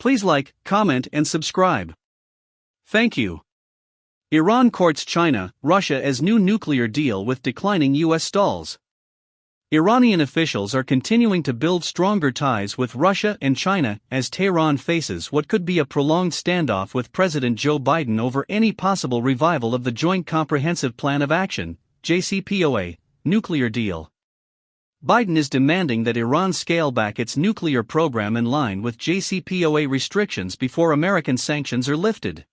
Please like, comment and subscribe. Thank you. Iran courts China, Russia as new nuclear deal with declining U.S. stalls. Iranian officials are continuing to build stronger ties with Russia and China as Tehran faces what could be a prolonged standoff with President Joe Biden over any possible revival of the Joint Comprehensive Plan of Action, JCPOA, nuclear deal. Biden is demanding that Iran scale back its nuclear program in line with JCPOA restrictions before American sanctions are lifted.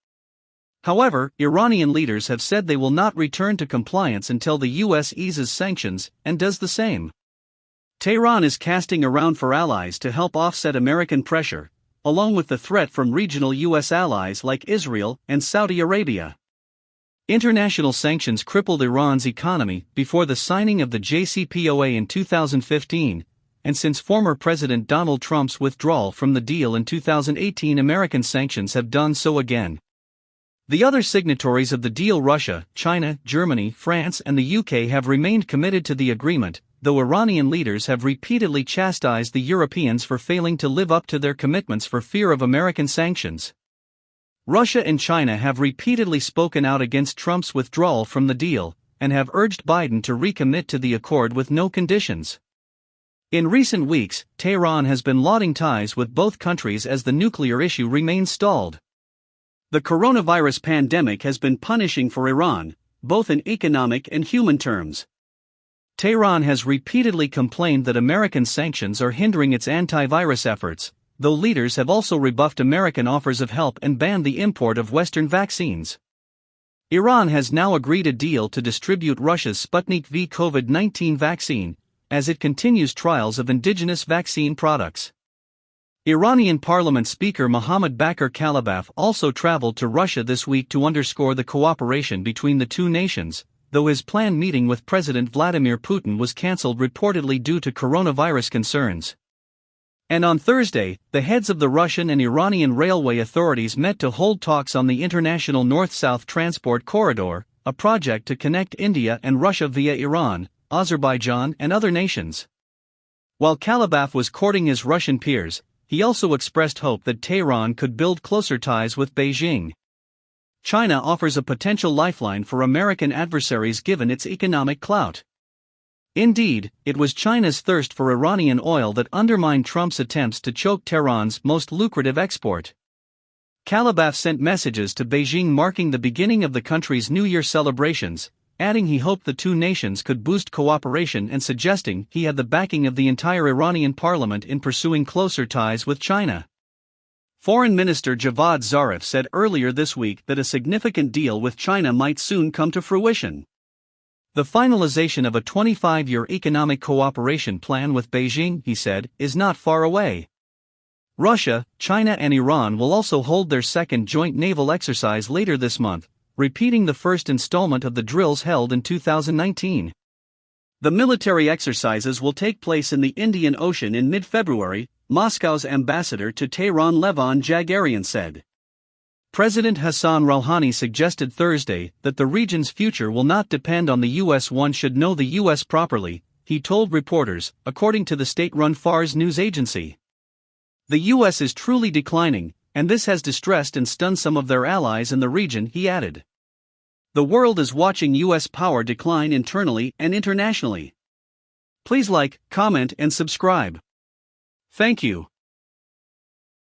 However, Iranian leaders have said they will not return to compliance until the U.S. eases sanctions and does the same. Tehran is casting around for allies to help offset American pressure, along with the threat from regional U.S. allies like Israel and Saudi Arabia. International sanctions crippled Iran's economy before the signing of the JCPOA in 2015, and since former President Donald Trump's withdrawal from the deal in 2018, American sanctions have done so again. The other signatories of the deal, Russia, China, Germany, France and the UK, have remained committed to the agreement, though Iranian leaders have repeatedly chastised the Europeans for failing to live up to their commitments for fear of American sanctions. Russia and China have repeatedly spoken out against Trump's withdrawal from the deal, and have urged Biden to recommit to the accord with no conditions. In recent weeks, Tehran has been lauding ties with both countries as the nuclear issue remains stalled. The coronavirus pandemic has been punishing for Iran, both in economic and human terms. Tehran has repeatedly complained that American sanctions are hindering its antivirus efforts, though leaders have also rebuffed American offers of help and banned the import of Western vaccines. Iran has now agreed a deal to distribute Russia's Sputnik V COVID-19 vaccine, as it continues trials of indigenous vaccine products. Iranian Parliament Speaker Mohammad Baqer Qalibaf also traveled to Russia this week to underscore the cooperation between the two nations, though his planned meeting with President Vladimir Putin was cancelled reportedly due to coronavirus concerns. And on Thursday, the heads of the Russian and Iranian railway authorities met to hold talks on the International North-South Transport Corridor, a project to connect India and Russia via Iran, Azerbaijan and other nations. While Qalibaf was courting his Russian peers, he also expressed hope that Tehran could build closer ties with Beijing. China offers a potential lifeline for American adversaries given its economic clout. Indeed, it was China's thirst for Iranian oil that undermined Trump's attempts to choke Tehran's most lucrative export. Qalibaf sent messages to Beijing marking the beginning of the country's New Year celebrations, adding he hoped the two nations could boost cooperation and suggesting he had the backing of the entire Iranian parliament in pursuing closer ties with China. Foreign Minister Javad Zarif said earlier this week that a significant deal with China might soon come to fruition. The finalization of a 25-year economic cooperation plan with Beijing, he said, is not far away. Russia, China and Iran will also hold their second joint naval exercise later this month, repeating the first installment of the drills held in 2019. The military exercises will take place in the Indian Ocean in mid-February, Moscow's ambassador to Tehran Levan Jagaryan said. President Hassan Rouhani suggested Thursday that the region's future will not depend on the U.S. One should know the U.S. properly, he told reporters, according to the state-run Fars news agency. The U.S. is truly declining, and this has distressed and stunned some of their allies in the region, he added. The world is watching U.S. power decline internally and internationally. Please like, comment and subscribe. Thank you.